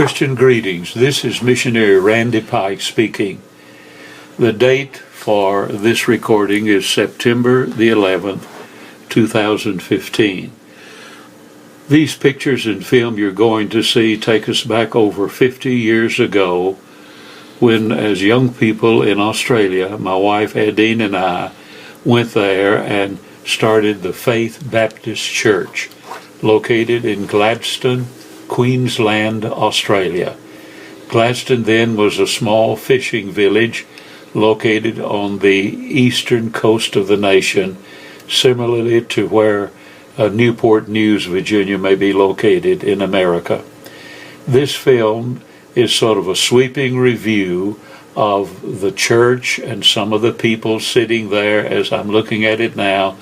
Christian greetings. This is Missionary Addien Pike speaking. The date for this recording is September the 11th, 2015. These pictures and film you're going to see take us back over 50 years ago when, as young people in Australia, my wife Addien and I went there and started the Faith Baptist Church, located in Gladstone, Queensland, Australia. Gladstone then was a small fishing village located on the eastern coast of the nation, similarly to where Newport News, Virginia may be located in America. This film is sort of a sweeping review of the church and some of the people sitting there as I'm looking at it now.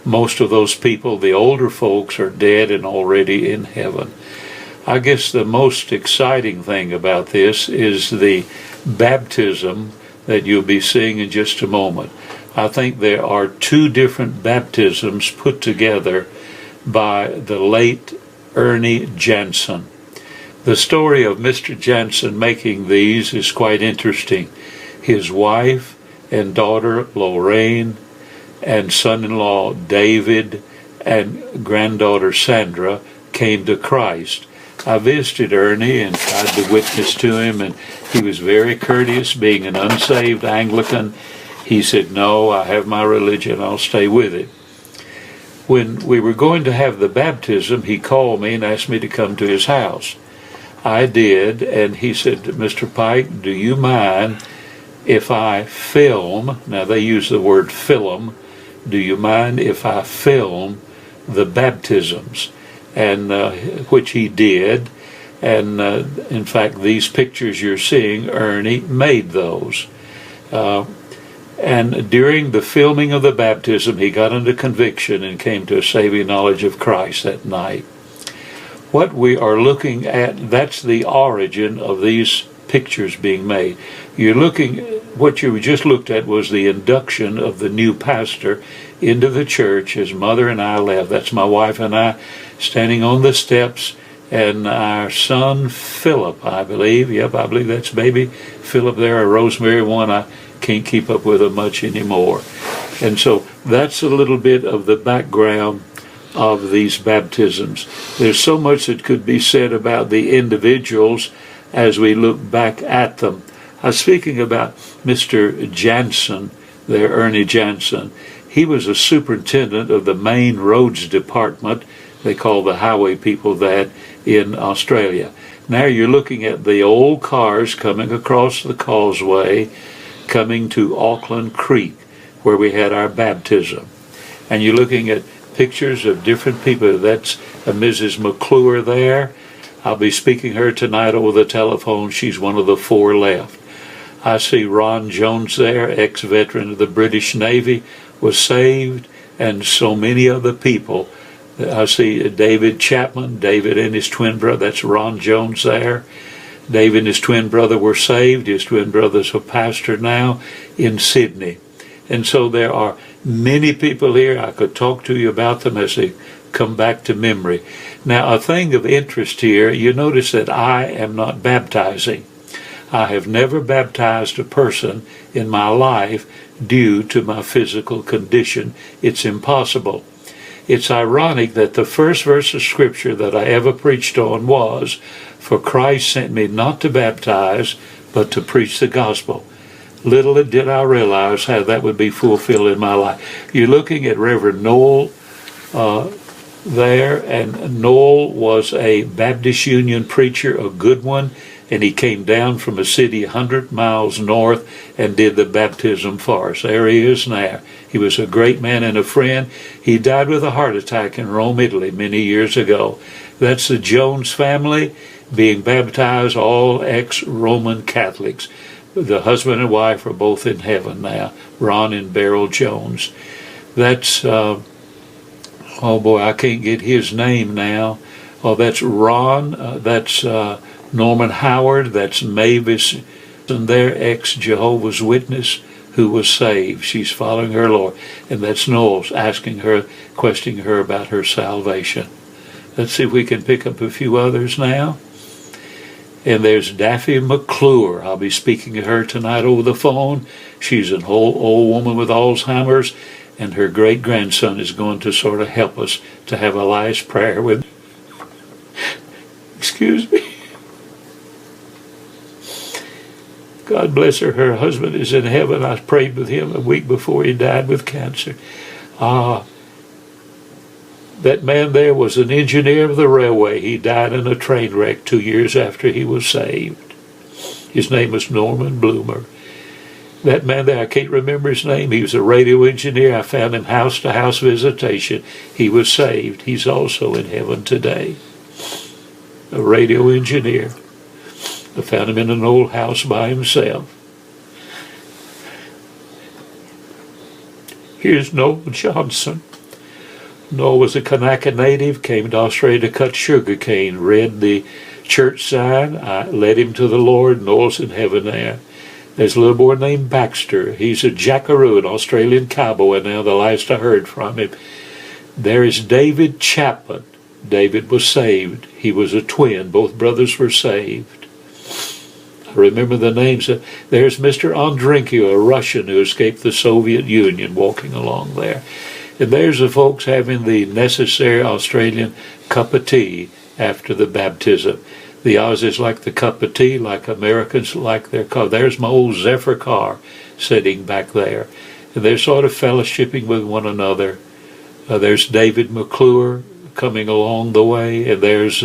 Most of those people, the older folks, are dead and already in heaven. I guess the most exciting thing about this is the baptism that you'll be seeing in just a moment. I think there are two different baptisms put together by the late Ernie Jansen. The story of Mr. Jansen making these is quite interesting. His wife and daughter Lorraine and son-in-law David and granddaughter Sandra came to Christ. I visited Ernie and tried to witness to him, and he was very courteous. Being an unsaved Anglican, he said, "No, I have my religion, I'll stay with it." When we were going to have the baptism, he called me and asked me to come to his house. I did, and he said, "Mr. Pike, do you mind if I film," now they use the word film, "do you mind if I film the baptisms?" And which he did, and in fact these pictures you're seeing, Ernie made those. And during the filming of the baptism, he got under conviction and came to a saving knowledge of Christ that night. What we are looking at, that's the origin of these pictures being made. What you just looked at was the induction of the new pastor into the church. His mother and I left. That's my wife and I standing on the steps, and our son Philip, I believe. Yep, I believe that's baby Philip there, or Rosemary one. I can't keep up with her much anymore. And so that's a little bit of the background of these baptisms. There's so much that could be said about the individuals as we look back at them. I was speaking about Mr. Jansen there, Ernie Jansen. He was a superintendent of the main roads department. They call the highway people that in Australia. Now you're looking at the old cars coming across the causeway, coming to Auckland Creek, where we had our baptism. And you're looking at pictures of different people. That's Mrs. McClure there. I'll be speaking her tonight over the telephone. She's one of the four left. I see Ron Jones there, ex-veteran of the British Navy, was saved, and so many other people. I see David Chapman, David and his twin brother, that's Ron Jones there. David and his twin brother were saved. His twin brother's a pastor now in Sydney. And so there are many people here. I could talk to you about them as they come back to memory. Now, a thing of interest here, you notice that I am not baptizing. I have never baptized a person in my life due to my physical condition. It's impossible. It's ironic that the first verse of Scripture that I ever preached on was, "For Christ sent me not to baptize, but to preach the gospel." Little did I realize how that would be fulfilled in my life. You're looking at Reverend Noel there, and Noel was a Baptist Union preacher, a good one, and he came down from a city 100 miles north and did the baptism for us. There he is now. He was a great man and a friend. He died with a heart attack in Rome, Italy, many years ago. That's the Jones family being baptized, all ex-Roman Catholics. The husband and wife are both in heaven now, Ron and Beryl Jones. That's, oh boy, I can't get his name now. Oh, that's Ron, that's Norman Howard, that's Mavis, and their ex-Jehovah's Witness who was saved. She's following her Lord. And that's Noel's asking her, questioning her about her salvation. Let's see if we can pick up a few others now. And there's Daffy McClure. I'll be speaking to her tonight over the phone. She's an old woman with Alzheimer's, and her great-grandson is going to sort of help us to have a last prayer with. Excuse me. God bless her. Her husband is in heaven. I prayed with him a week before he died with cancer. That man there was an engineer of the railway. He died in a train wreck 2 years after he was saved. His name was Norman Bloomer. That man there, I can't remember his name. He was a radio engineer. I found him house-to-house visitation. He was saved. He's also in heaven today. A radio engineer. I found him in an old house by himself. Here's Noel Johnson. Noel was a Kanaka native, came to Australia to cut sugar cane, read the church sign. I led him to the Lord. Noel's in heaven there. There's a little boy named Baxter. He's a jackaroo, an Australian cowboy now, the last I heard from him. There is David Chapman. David was saved. He was a twin. Both brothers were saved. I remember the names. There's Mr. Andrinkio, a Russian who escaped the Soviet Union, walking along there. And there's the folks having the necessary Australian cup of tea after the baptism. The Aussies like the cup of tea, like Americans like their coffee. There's my old Zephyr car sitting back there. And they're sort of fellowshipping with one another. There's David McClure coming along the way. And there's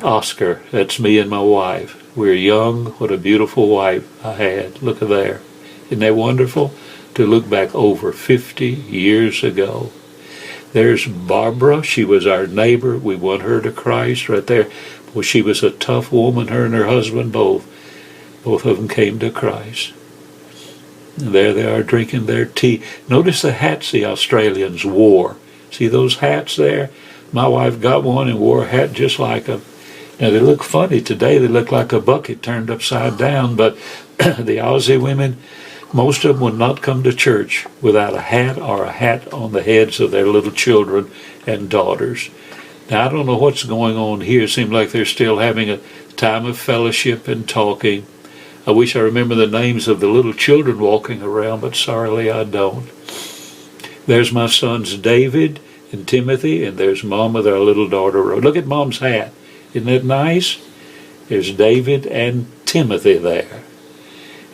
Oscar. That's me and my wife. We're young. What a beautiful wife I had. Look at there. Isn't that wonderful? To look back over 50 years ago. There's Barbara. She was our neighbor. We won her to Christ right there. Well, she was a tough woman, her and her husband both. Both of them came to Christ. And there they are drinking their tea. Notice the hats the Australians wore. See those hats there? My wife got one and wore a hat just like them. Now they look funny today. They look like a bucket turned upside down, but the Aussie women, most of them would not come to church without a hat or a hat on the heads of their little children and daughters. Now, I don't know what's going on here. It seems like they're still having a time of fellowship and talking. I wish I remember the names of the little children walking around, but sorrily I don't. There's my sons David and Timothy, and there's Mom with our little daughter Rose. Look at Mom's hat. Isn't that nice? There's David and Timothy there.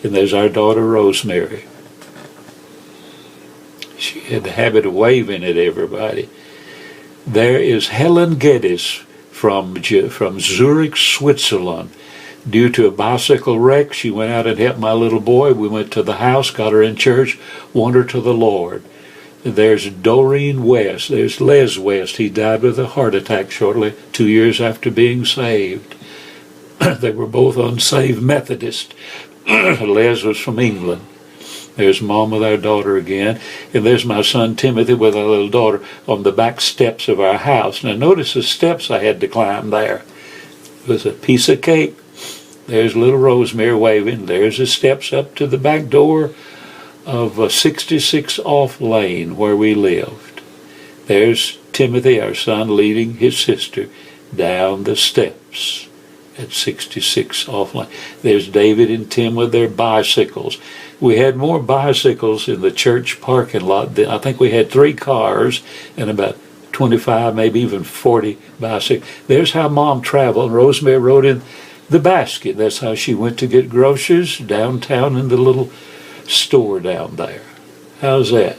And there's our daughter Rosemary. She had the habit of waving at everybody. There is Helen Geddes from Zurich, Switzerland. Due to a bicycle wreck, she went out and helped my little boy. We went to the house, got her in church, won her to the Lord. There's Doreen West. There's Les West. He died with a heart attack shortly, 2 years after being saved. They were both unsaved Methodists. Les was from England. There's Mom with our daughter again. And there's my son Timothy with our little daughter on the back steps of our house. Now notice the steps I had to climb there. It was a piece of cake. There's little Rosemary waving. There's the steps up to the back door of 66 Off Lane where we lived. There's Timothy, our son, leading his sister down the steps at 66 Off Lane. There's David and Tim with their bicycles. We had more bicycles in the church parking lot. I think we had 3 cars and about 25, maybe even 40 bicycles. There's how Mom traveled. Rosemary rode in the basket. That's how she went to get groceries downtown in the little store down there. How's that?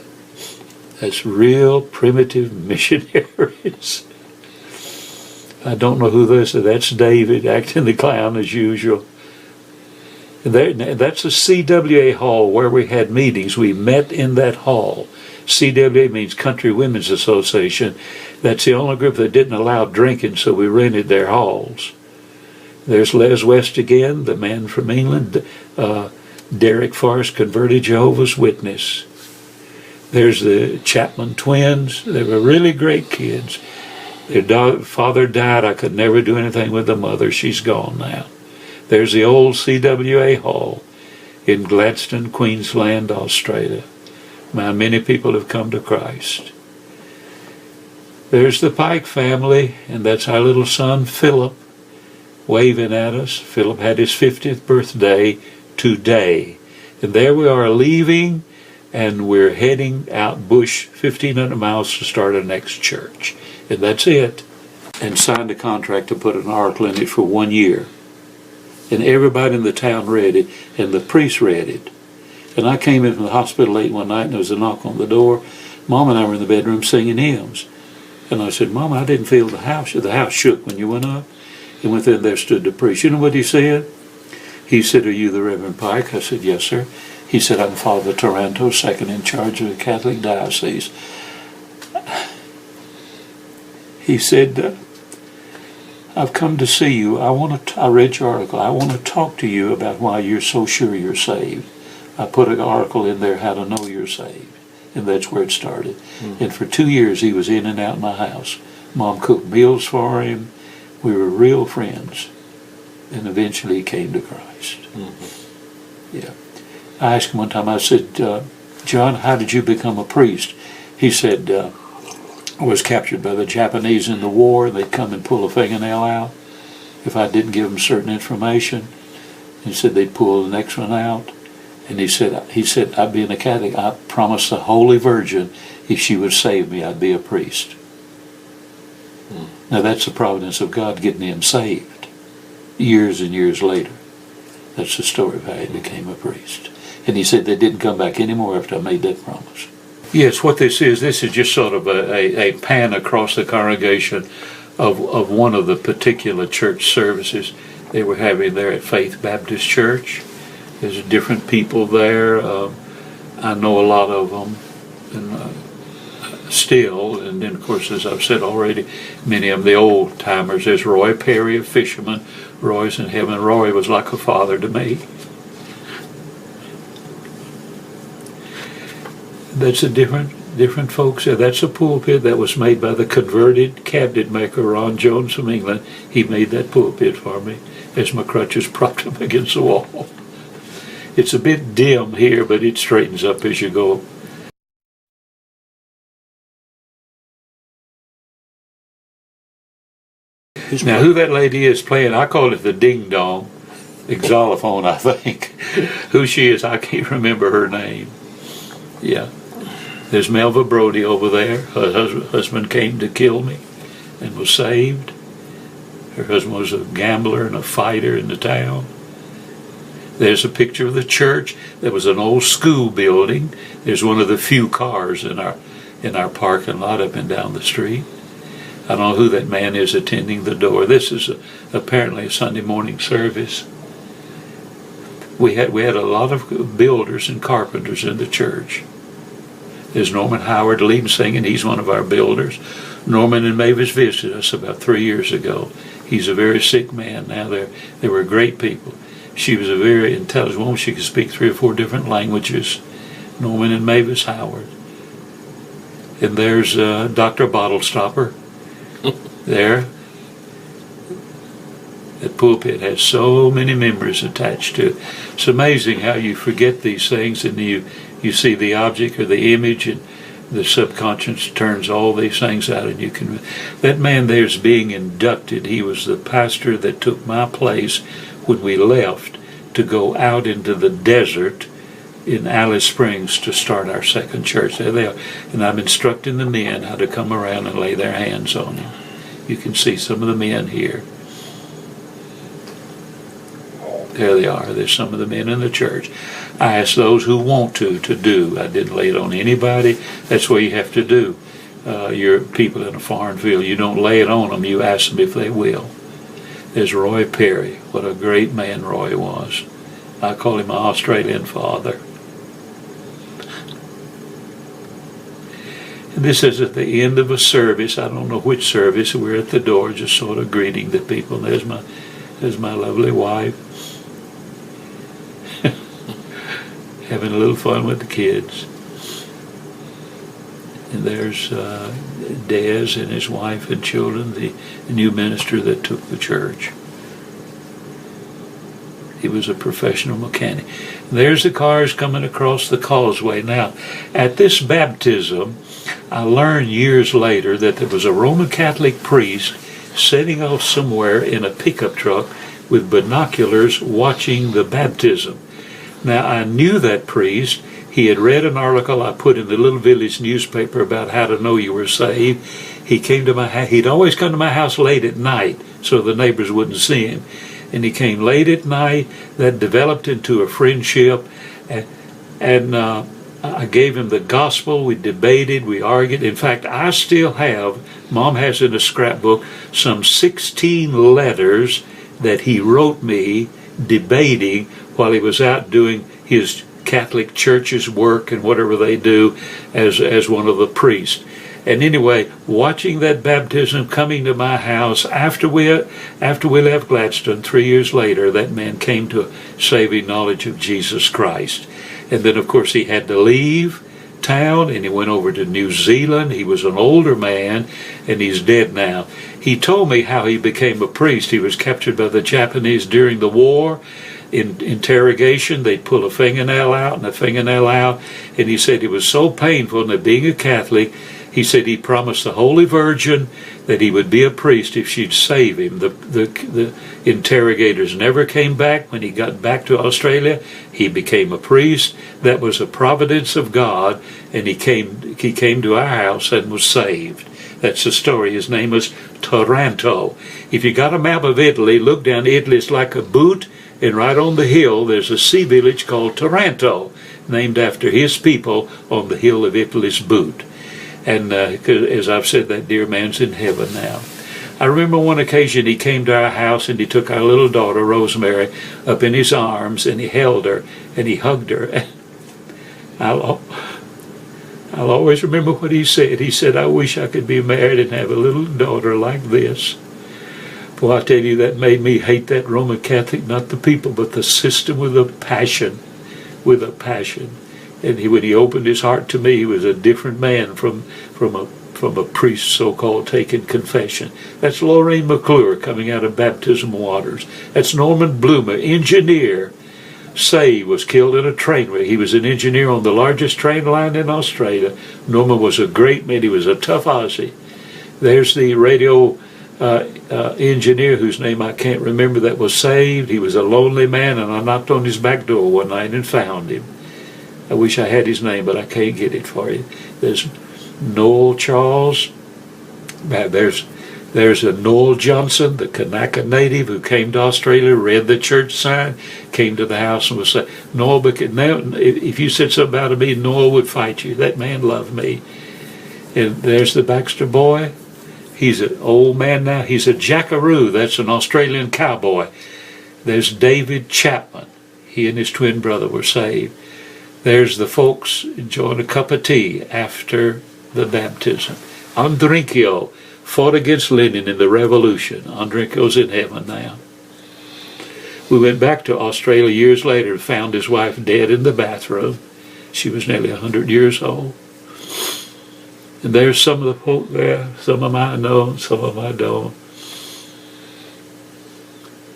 That's real primitive missionaries. I don't know who this is. That's David acting the clown as usual. That's a CWA hall where we had meetings. We met in that hall. CWA means Country Women's Association. That's the only group that didn't allow drinking, so we rented their halls. There's Les West again, the man from England. Derek Forrest, converted Jehovah's Witness. There's the Chapman twins. They were really great kids. Their father died. I could never do anything with the mother. She's gone now. There's the old CWA hall in Gladstone, Queensland, Australia. Many people have come to Christ. There's the Pike family, and that's our little son Philip. waving at us. Philip had his 50th birthday today. And there we are leaving, and we're heading out bush 1,500 miles to start our next church. And that's it. And signed a contract to put an article in it for 1 year. And everybody in the town read it, and the priest read it. And I came in from the hospital late one night, and there was a knock on the door. Mom and I were in the bedroom singing hymns. And I said, Mom, I didn't feel the house shook when you went up. And went there, and there stood the priest. You know what he said? He said, are you the Reverend Pike? I said, yes, sir. He said, I'm Father Taranto, second in charge of the Catholic Diocese. He said, I've come to see you. I read your article. I want to talk to you about why you're so sure you're saved. I put an article in there, how to know you're saved. And that's where it started. Mm-hmm. And for 2 years, he was in and out of my house. Mom cooked meals for him. We were real friends. And eventually he came to Christ. Mm-hmm. Yeah. I asked him one time, I said, John, how did you become a priest? He said, I was captured by the Japanese in the war. They'd come and pull a fingernail out if I didn't give them certain information. He said they'd pull the next one out. And he said, I'd be in a Catholic. I promised the Holy Virgin if she would save me, I'd be a priest. Now that's the providence of God getting him saved years and years later. That's the story of how he became a priest. And he said they didn't come back anymore after I made that promise. Yes, what this is just sort of a pan across the congregation of one of the particular church services they were having there at Faith Baptist Church. There's different people there. I know a lot of them, and still. And then, of course, as I've said already, many of them, the old timers. There's Roy Perry, a fisherman. Roy's in heaven. Roy was like a father to me. That's a different folks there. That's a pulpit that was made by the converted cabinet maker Ron Jones from England. He made that pulpit for me as my crutches propped up against the wall. It's a bit dim here, but it straightens up as you go. Now, who that lady is playing, I call it the ding-dong, xylophone, I think. Who she is, I can't remember her name. Yeah. There's Melva Brody over there. Her husband came to kill me and was saved. Her husband was a gambler and a fighter in the town. There's a picture of the church. There was an old school building. There's one of the few cars in our parking lot up and down the street. I don't know who that man is attending the door. This is apparently a Sunday morning service. We had a lot of builders and carpenters in the church. There's Norman Howard leading singing. He's one of our builders. Norman and Mavis visited us about 3 years ago. He's a very sick man now. They were great people. She was a very intelligent woman. She could speak 3 or 4 different languages. Norman and Mavis Howard. And there's Dr. Bottlestopper there. That pulpit has so many memories attached to it. It's amazing how you forget these things and you see the object or the image and the subconscious turns all these things out and you can... That man there's being inducted. He was the pastor that took my place when we left to go out into the desert in Alice Springs to start our second church. There they are. And I'm instructing the men how to come around and lay their hands on him. You can see some of the men here. There they are. There's some of the men in the church. I ask those who want to do. I didn't lay it on anybody. That's what you have to do. You're people in a foreign field. You don't lay it on them. You ask them if they will. There's Roy Perry. What a great man Roy was. I call him my Australian father. And this is at the end of a service. I don't know which service. We're at the door just sort of greeting the people. There's my lovely wife. Having a little fun with the kids. And there's Dez and his wife and children, the new minister that took the church. He was a professional mechanic. And there's the cars coming across the causeway. Now, at this baptism, I learned years later that there was a Roman Catholic priest setting off somewhere in a pickup truck with binoculars watching the baptism. Now, I knew that priest. He had read an article I put in the little village newspaper about how to know you were saved. He came to my house. He'd always come to my house late at night so the neighbors wouldn't see him. And he came late at night. That developed into a friendship. And I gave him the gospel. We debated. We argued. In fact, I still have, Mom has in a scrapbook, some 16 letters that he wrote me debating while he was out doing his Catholic Church's work and whatever they do as one of the priests. And anyway, watching that baptism coming to my house after we left Gladstone 3 years later, that man came to a saving knowledge of Jesus Christ. And then, of course, he had to leave town and he went over to New Zealand. He was an older man and he's dead now. He told me how he became a priest. He was captured by the Japanese during the war. In interrogation, they'd pull a fingernail out and a fingernail out, and he said it was so painful, and being a Catholic, he said he promised the Holy Virgin that he would be a priest if she'd save him. The interrogators never came back. When he got back to Australia, he became a priest. That was a providence of God, and he came to our house and was saved. That's the story. His name was Taranto. If you got a map of Italy, look down. Italy is like a boot. And right on the hill, there's a sea village called Taranto, named after his people on the hill of Italy's boot. And as I've said, that dear man's in heaven now. I remember one occasion he came to our house and he took our little daughter, Rosemary, up in his arms and he held her and he hugged her. I'll always remember what he said. He said, "I wish I could be married and have a little daughter like this." Well, I tell you, that made me hate that Roman Catholic, not the people, but the system with a passion, And when he opened his heart to me, he was a different man from a priest, so-called, taking confession. That's Lorraine McClure coming out of baptism waters. That's Norman Bloomer, engineer. Say was killed in a train wreck. He was an engineer on the largest train line in Australia. Norman was a great man. He was a tough Aussie. There's the radio engineer whose name I can't remember that was saved. He was a lonely man, and I knocked on his back door one night and found him. I wish I had his name, but I can't get it for you. There's Noel Charles. There's a Noel Johnson, the Kanaka native who came to Australia, read the church sign, came to the house and was saying, "Noel, if you said something about me, Noel would fight you." That man loved me. And there's the Baxter boy. He's an old man now. He's a jackaroo. That's an Australian cowboy. There's David Chapman. He and his twin brother were saved. There's the folks enjoying a cup of tea after the baptism. Andrinkio fought against Lenin in the revolution. Andrinkio's in heaven now. We went back to Australia years later and found his wife dead in the bathroom. She was nearly 100 years old. And there's some of the folk there. Some of them I know, some of them I don't.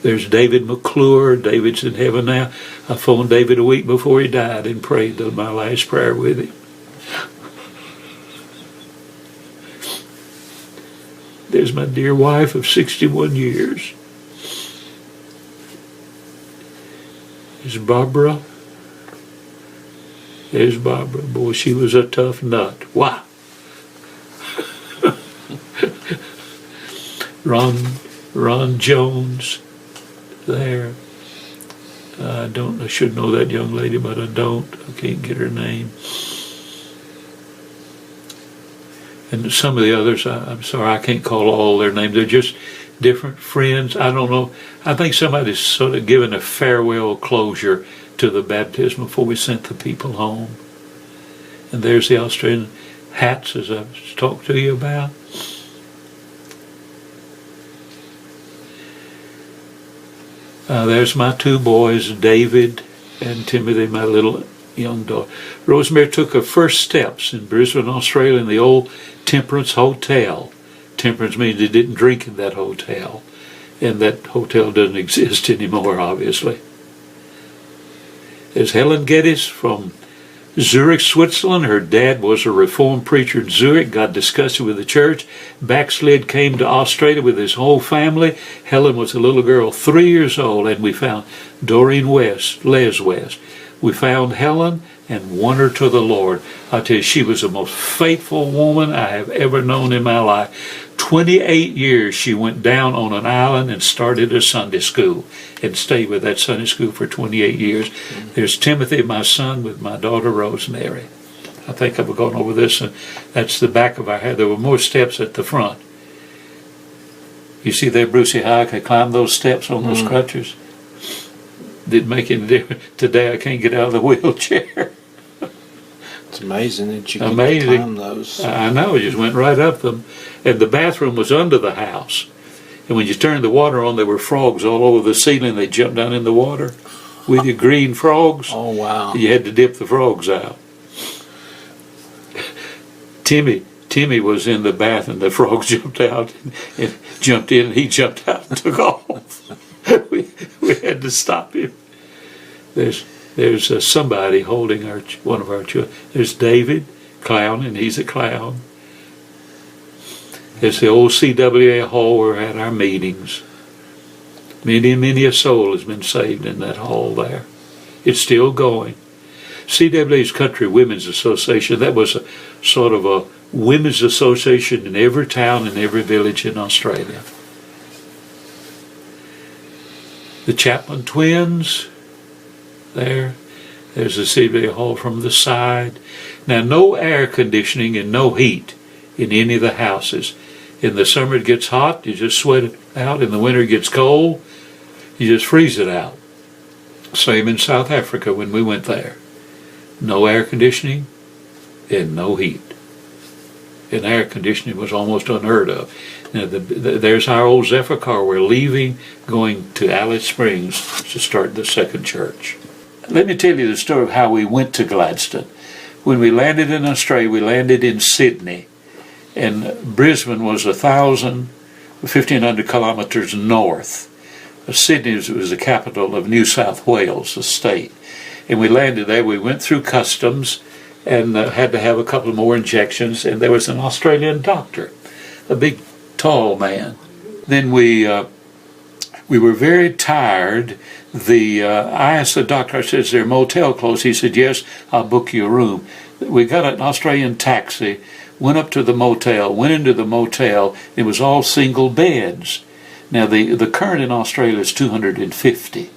There's David McClure. David's in heaven now. I phoned David a week before he died and prayed my last prayer with him. There's my dear wife of 61 years. There's Barbara. There's Barbara. Boy, she was a tough nut. Wow. Ron Jones there. I should know that young lady, but I don't. I can't get her name. And some of the others, I'm sorry, I can't call all their names. They're just different friends. I don't know. I think somebody's sort of given a farewell closure to the baptism before we sent the people home. And there's the Australian hats, as I've talked to you about. There's my two boys, David and Timothy, my little young daughter. Rosemary took her first steps in Brisbane, Australia, in the old Temperance Hotel. Temperance means they didn't drink in that hotel. And that hotel doesn't exist anymore, obviously. There's Helen Geddes from Zurich, Switzerland. Her dad was a Reformed preacher in Zurich, got disgusted with the church, backslid, came to Australia with his whole family. Helen was a little girl, 3 years old, and we found Doreen West, Les West. We found Helen and won her to the Lord. I tell you, she was the most faithful woman I have ever known in my life. 28 years she went down on an island and started a Sunday school and stayed with that Sunday school for 28 years. There's Timothy, my son, with my daughter Rosemary. I think I've gone over this, and that's the back of our head. There were more steps at the front. You see there, Brucey, how I could climb those steps on those crutches? Didn't make any difference. Today I can't get out of the wheelchair. It's amazing that you can climb those. I know, I just went right up them. And the bathroom was under the house. And when you turned the water on, there were frogs all over the ceiling. They jumped down in the water with your green frogs. Oh, wow. You had to dip the frogs out. Timmy was in the bath, and the frogs jumped out and jumped in, and he jumped out and took off. we had to stop him. There's somebody holding one of our children. There's David, clown, and he's a clown. There's the old CWA hall where we had our meetings. Many a soul has been saved in that hall there. It's still going. CWA's Country Women's Association, that was a sort of a women's association in every town and every village in Australia. The Chapman twins, there's the CWA hall from the side. Now, no air conditioning and no heat in any of the houses. In the summer it gets hot, you just sweat it out. In the winter it gets cold, you just freeze it out. Same in South Africa when we went there. No air conditioning and no heat. And air conditioning was almost unheard of. Now there's our old Zephyr car. We're leaving, going to Alice Springs to start the second church. Let me tell you the story of how we went to Gladstone. When we landed in Australia, we landed in Sydney. And Brisbane was 1,500 kilometres north. Sydney was the capital of New South Wales, the state. And we landed there. We went through customs and had to have a couple more injections. And there was an Australian doctor, a big, tall man. Then we were very tired. I asked the doctor, I said, is there a motel close? He said, yes, I'll book you a room. We got an Australian taxi, went up to the motel, went into the motel. It was all single beds. Now, the current in Australia is 250,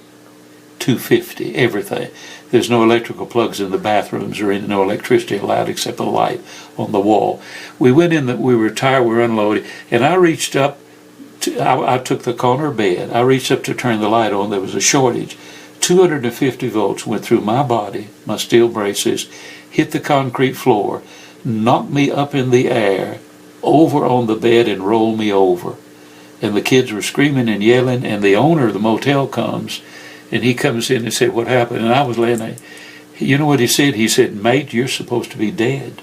everything. There's no electrical plugs in the bathrooms or no electricity allowed except a light on the wall. We went in, we were tired, we were unloaded, and I reached up, I took the corner bed, I reached up to turn the light on, there was a shortage. 250 volts went through my body, my steel braces, hit the concrete floor, knocked me up in the air, over on the bed and rolled me over. And the kids were screaming and yelling, and the owner of the motel comes, and he comes in and said, what happened? And I was laying there. You know what he said? He said, mate, you're supposed to be dead.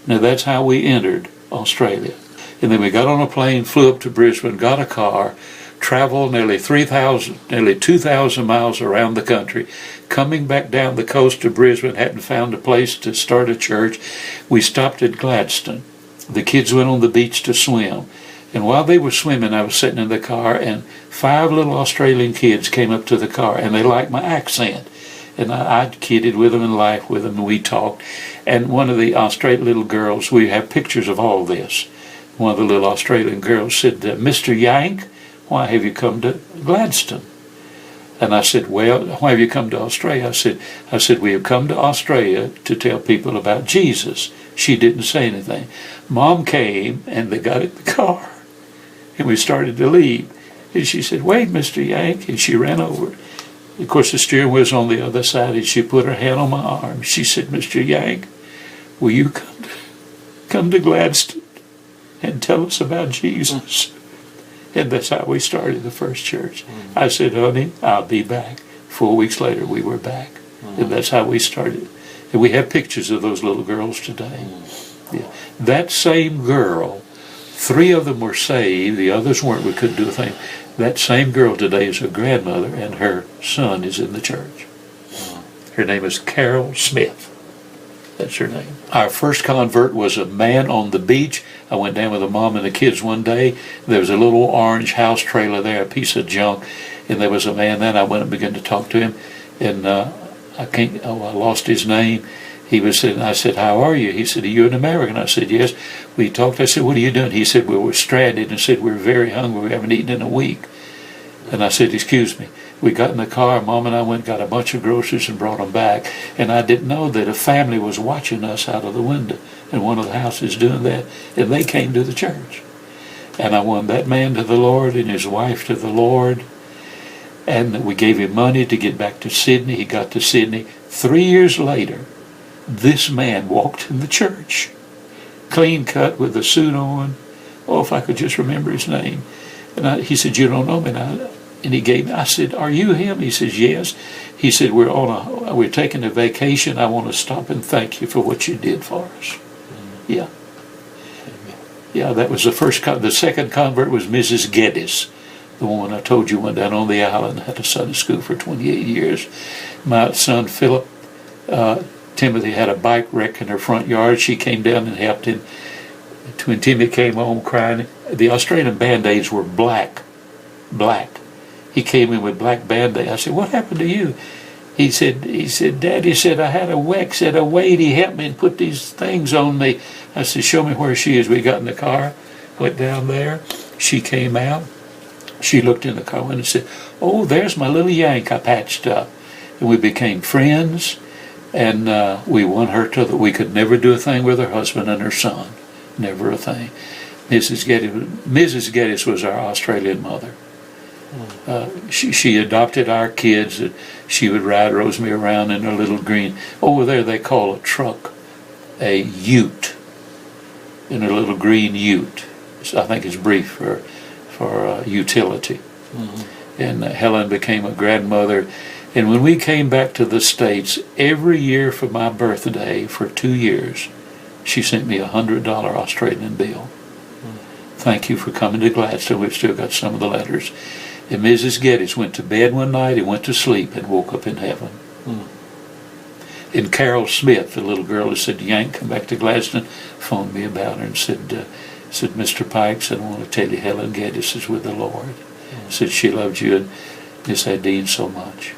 Now that's how we entered Australia. And then we got on a plane, flew up to Brisbane, got a car, traveled nearly 2,000 miles around the country, coming back down the coast to Brisbane, hadn't found a place to start a church. We stopped at Gladstone. The kids went on the beach to swim. And while they were swimming, I was sitting in the car, and 5 little Australian kids came up to the car, and they liked my accent. And I kidded with them and laughed with them, and we talked. And one of the Australian little girls, we have pictures of all this, one of the little Australian girls said, Mr. Yank, why have you come to Gladstone? And I said, well, why have you come to Australia? I said, we have come to Australia to tell people about Jesus. She didn't say anything. Mom came, and they got in the car. And we started to leave. And she said, wait, Mr. Yank. And she ran over. Of course, the steering wheel's on the other side, and she put her hand on my arm. She said, Mr. Yank, will you come to Gladstone and tell us about Jesus? And that's how we started the first church. I said, honey, I'll be back. 4 weeks later, we were back. And that's how we started. And we have pictures of those little girls today. Yeah. That same girl, 3 of them were saved, the others weren't, we couldn't do a thing. That same girl today is her grandmother, and her son is in the church. Her name is Carol Smith. That's her name. Our first convert was a man on the beach. I went down with a mom and the kids one day. There was a little orange house trailer there, a piece of junk, and there was a man. Then I went and began to talk to him, and I lost his name. He was sitting. I said, "How are you?" He said, "Are you an American?" I said, "Yes." We talked. I said, "What are you doing?" He said, "We were stranded," and said, "We're very hungry. We haven't eaten in a week." And I said, "Excuse me." We got in the car. Mom and I went and got a bunch of groceries and brought them back. And I didn't know that a family was watching us out of the window in one of the houses doing that. And they came to the church. And I won that man to the Lord and his wife to the Lord. And we gave him money to get back to Sydney. He got to Sydney. 3 years later, this man walked in the church, clean cut with a suit on. Oh, if I could just remember his name. And he said, "You don't know me?" And he gave me. I said, "Are you him?" He says, "Yes." He said, "We're taking a vacation. I want to stop and thank you for what you did for us." Yeah. Yeah, that was the first. The second convert was Mrs. Geddes, the woman I told you went down on the island, had a Sunday school for 28 years. My son Philip, Timothy had a bike wreck in her front yard. She came down and helped him. When Timmy came home crying, the Australian Band-Aids were black. He came in with black Band-Aids. I said, "What happened to you?" He said, "Daddy said I had a wreck, said a weight. He helped me and put these things on me." I said, "Show me where she is." We got in the car, went down there. She came out. She looked in the car window and said, "Oh, there's my little Yank I patched up." And we became friends, and we won her to that we could never do a thing with her husband and her son. Never a thing. Mrs. Geddes was our Australian mother. She adopted our kids. She would ride Rosemary around in her little green. Over there they call a truck a ute. In her little green ute. I think it's brief for utility. Mm-hmm. And Helen became a grandmother. And when we came back to the States, every year for my birthday for 2 years, she sent me $100 Australian bill. Thank you for coming to Gladstone. We've still got some of the letters. And Mrs. Geddes went to bed one night and went to sleep and woke up in heaven. And Carol Smith, the little girl who said, "Yank, come back to Gladstone," phoned me about her and said, "Mr. Pike said, I want to tell you Helen Geddes is with the Lord." Said she loved you and Miss Addien so much.